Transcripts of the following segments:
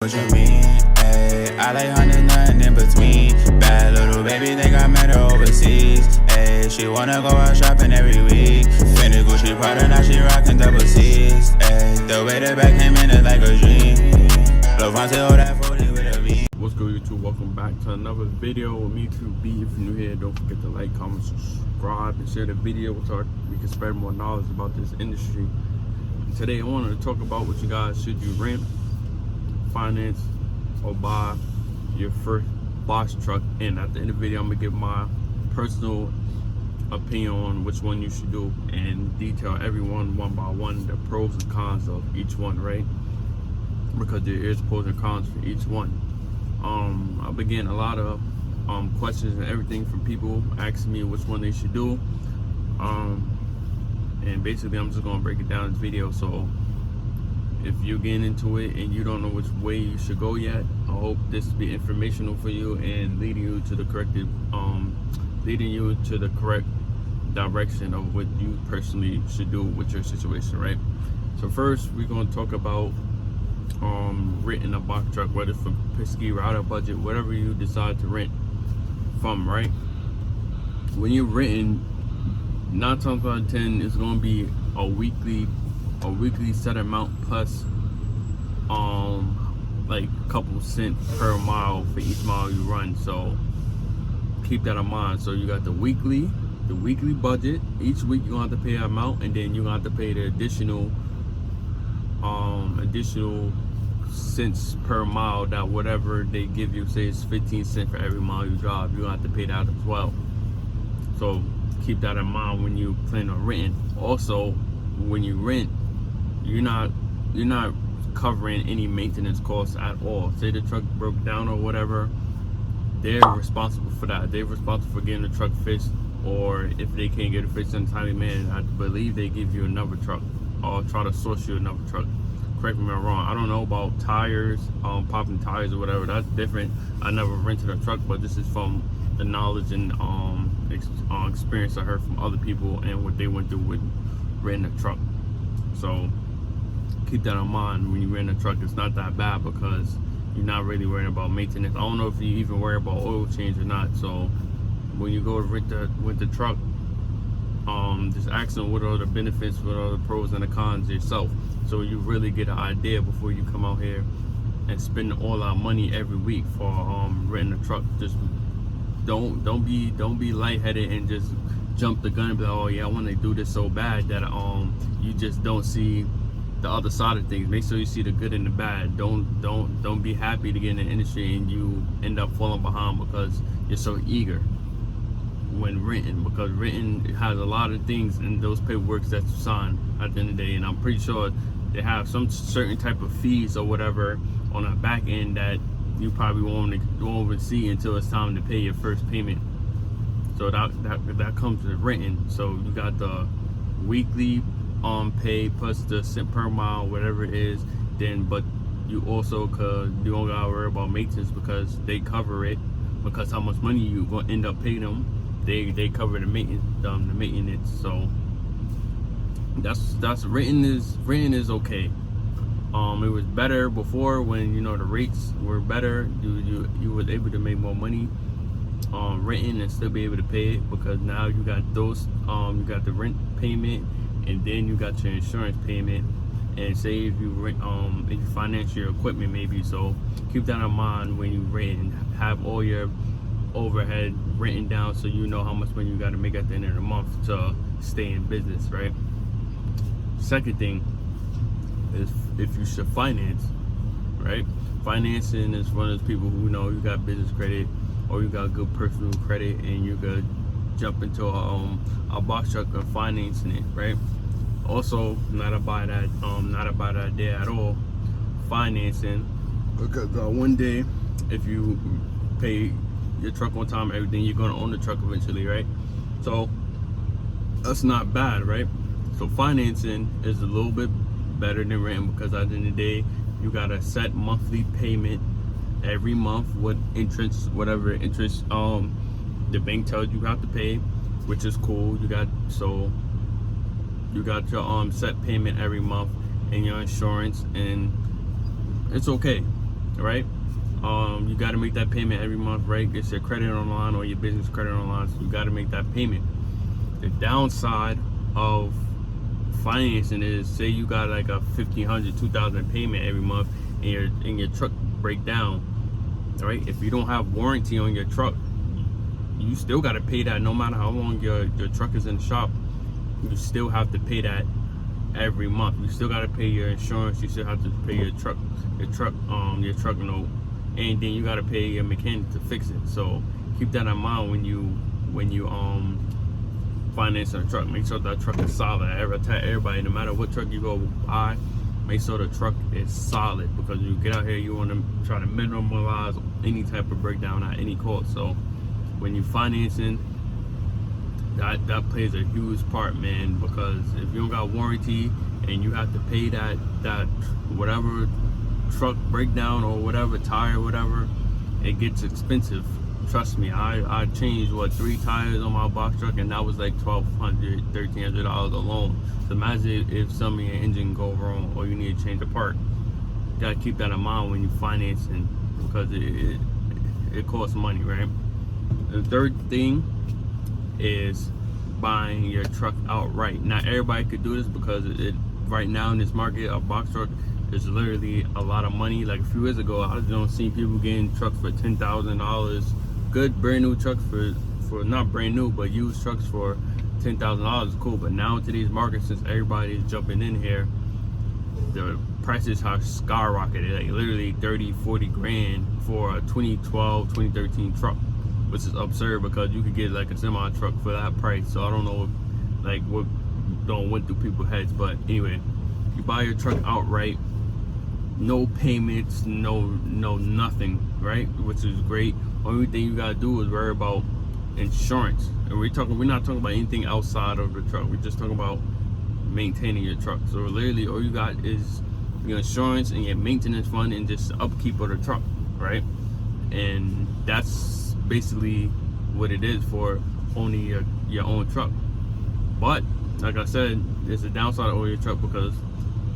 What you mean? Ayy, I like honey, nothing in between. Bad little baby, think I met her overseas. Ayy, she wanna go out shopping every week. Fendi Gucci Prada, now she rockin' double C's. Ayy, the way the back came in is like a dream. Levante, hold that 40 with a V. What's good, YouTube? Welcome back to another video with me, 2B. If you're new here, don't forget to like, comment, subscribe, and share the video so we can spread more knowledge about this industry. And today I wanted to talk about what you guys should you rent, finance, or buy your first box truck. And at the end of the video, I'm gonna give my personal opinion on which one you should do and detail everyone one by one, the pros and cons of each one, right? Because there is pros and cons for each one. I've been getting a lot of questions and everything from people asking me which one they should do. And basically I'm just gonna break it down in this video. So if you're getting into it and you don't know which way you should go yet, I hope this will be informational for you and leading you to the correct direction of what you personally should do with your situation, right? So first, we're going to talk about renting a box truck, whether it's for Pisky, Router, Budget, whatever you decide to rent from, right? When you're renting, 9 times out of 10, it's going to be a weekly set amount plus like a couple cents per mile for each mile you run. So keep that in mind. So you got the weekly budget. Each week you're gonna have to pay an amount, and then you're gonna have to pay the additional cents per mile, that whatever they give you, say it's 15 cents for every mile you drive, you're gonna have to pay that as well. So keep that in mind when you plan on renting. Also, when you rent, you're not covering any maintenance costs at all. Say the truck broke down or whatever, they're responsible for that. They're responsible for getting the truck fixed, or if they can't get it fixed in a timely manner, I believe they give you another truck or try to source you another truck. Correct me if I'm wrong. I don't know about tires, popping tires or whatever. That's different. I never rented a truck, but this is from the knowledge and experience I heard from other people and what they went through with renting a truck. So keep that in mind when you rent a truck. It's not that bad because you're not really worrying about maintenance. I don't know if you even worry about oil change or not. So when you go to rent the truck, just ask them what are the benefits, what are the pros and the cons yourself, so you really get an idea before you come out here and spend all our money every week for renting a truck. Just don't be lightheaded and just jump the gun and be like, oh yeah, I want to do this so bad, that you just don't see the other side of things. Make sure you see the good and the bad. Don't be happy to get in the industry and you end up falling behind because you're so eager when renting, because renting has a lot of things in those paperwork that you sign at the end of the day, and I'm pretty sure they have some certain type of fees or whatever on the back end that you probably won't even see until it's time to pay your first payment. So that comes with renting. So you got the weekly pay plus the cent per mile, whatever it is. Then, but you also you don't gotta worry about maintenance because they cover it. Because how much money you gonna end up paying them, they cover the maintenance. So that's renting is okay. It was better before when the rates were better. You was able to make more money renting and still be able to pay it, because now you got those you got the rent payment, and then you got your insurance payment, and say if you rent if you finance your equipment maybe. So keep that in mind when you rent, and have all your overhead written down so you know how much money you got to make at the end of the month to stay in business, right? Second thing is if you should finance, right? Financing is one of those people who you got business credit or you got good personal credit and you could jump into a box truck and financing it, right? Also, not a bad idea at all, financing, because one day if you pay your truck on time, everything, you're gonna own the truck eventually, right? So that's not bad, right? So financing is a little bit better than renting, because at the end of the day you got a set monthly payment every month with interest, whatever interest the bank tells you have to pay, which is cool. You got your set payment every month and your insurance, and it's okay. right? You got to make that payment every month, right? It's your credit online or your business credit online, so you got to make that payment. The downside of financing is, say you got like a $1,500, $2,000 payment every month, and your truck break down, right? If you don't have warranty on your truck, you still got to pay that no matter how long your truck is in the shop. You still have to pay that every month. You still got to pay your insurance. You still have to pay your truck note, and then you got to pay your mechanic to fix it. So keep that in mind when you finance a truck. Make sure that truck is solid. I tell everybody, no matter what truck you go buy, make sure the truck is solid, because you get out here, you want to try to minimize any type of breakdown at any cost. So when you financing, that plays a huge part, man, because if you don't got warranty and you have to pay that whatever truck breakdown or whatever tire, whatever, it gets expensive. Trust me, I changed 3 tires on my box truck, and that was like $1,200, $1,300 alone. So imagine if some of your engine go wrong or you need to change a part. You gotta keep that in mind when you financing, because it costs money, right? The third thing is buying your truck outright. Not everybody could do this, because right now in this market, a box truck is literally a lot of money. Like a few years ago, I don't see people getting trucks for $10,000. Good brand new trucks for not brand new, but used trucks for $10,000 is cool. But now in today's market, since everybody is jumping in here, the prices have skyrocketed. Like literally 30, 40 grand for a 2012, 2013 truck, which is absurd, because you could get like a semi truck for that price. So I don't know what went through people's heads. But anyway, you buy your truck outright, no payments, no nothing, right? Which is great. Only thing you gotta do is worry about insurance. And we're not talking about anything outside of the truck. We're just talking about maintaining your truck. So literally all you got is your insurance and your maintenance fund and just upkeep of the truck, right? And that's basically what it is for owning your own truck. But like I said, there's a downside of owning your truck, because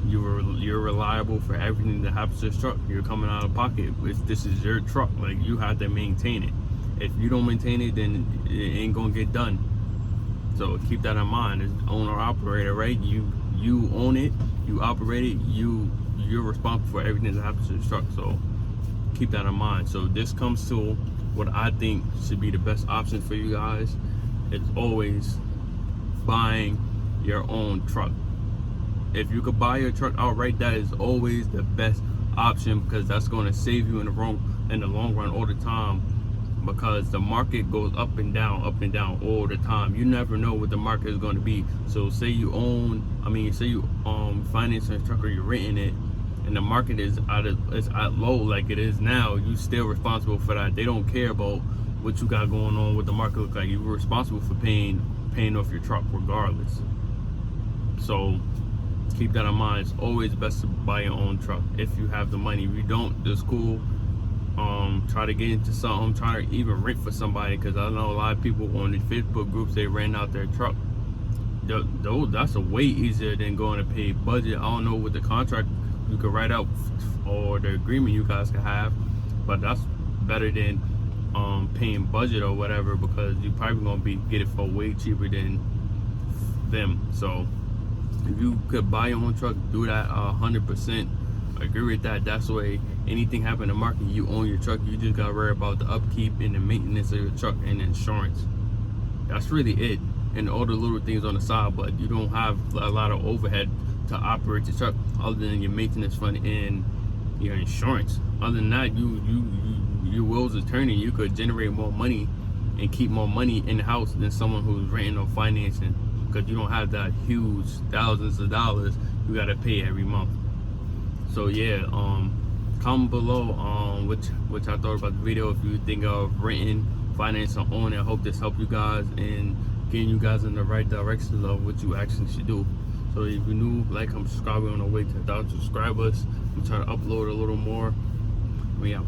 you're reliable for everything that happens to this truck. You're coming out of pocket. This is your truck. Like, you have to maintain it. If you don't maintain it, then it ain't gonna get done. So keep that in mind. As owner operator, right? You own it, you operate it, you're responsible for everything that happens to this truck. So keep that in mind. So this comes to what I think should be the best option for you guys. It's always buying your own truck. If you could buy your truck outright, that is always the best option, because that's going to save you in the long run all the time, because the market goes up and down all the time. You never know what the market is going to be. So say you finance a truck, or you're renting it, and the market is at low like it is now, you still responsible for that. They don't care about what you got going on, what the market looks like. You're responsible for paying off your truck regardless. So keep that in mind. It's always best to buy your own truck if you have the money. If you don't, it's cool. Try to get into something. Try to even rent for somebody, because I know a lot of people on the Facebook groups, they rent out their truck. That's a way easier than going to pay budget. I don't know what the contract you could write out or the agreement you guys could have, but that's better than paying budget or whatever, because you're probably gonna get it for way cheaper than them. So if you could buy your own truck, do that 100%. Agree with that. That's the way anything happen in the market, you own your truck. You just gotta worry about the upkeep and the maintenance of your truck and insurance. That's really it. And all the little things on the side, but you don't have a lot of overhead to operate your truck other than your maintenance fund and your insurance. Other than that, your wheels is turning. You could generate more money and keep more money in the house than someone who's renting or financing, because you don't have that huge thousands of dollars you gotta pay every month. So yeah, comment below what y'all thought about the video. If you think of renting, financing, or owning, I hope this helped you guys and getting you guys in the right direction of what you actually should do. So if you're new, like, subscribe. We're on our way to 1,000 subscribers. I'm trying to upload a little more. We out.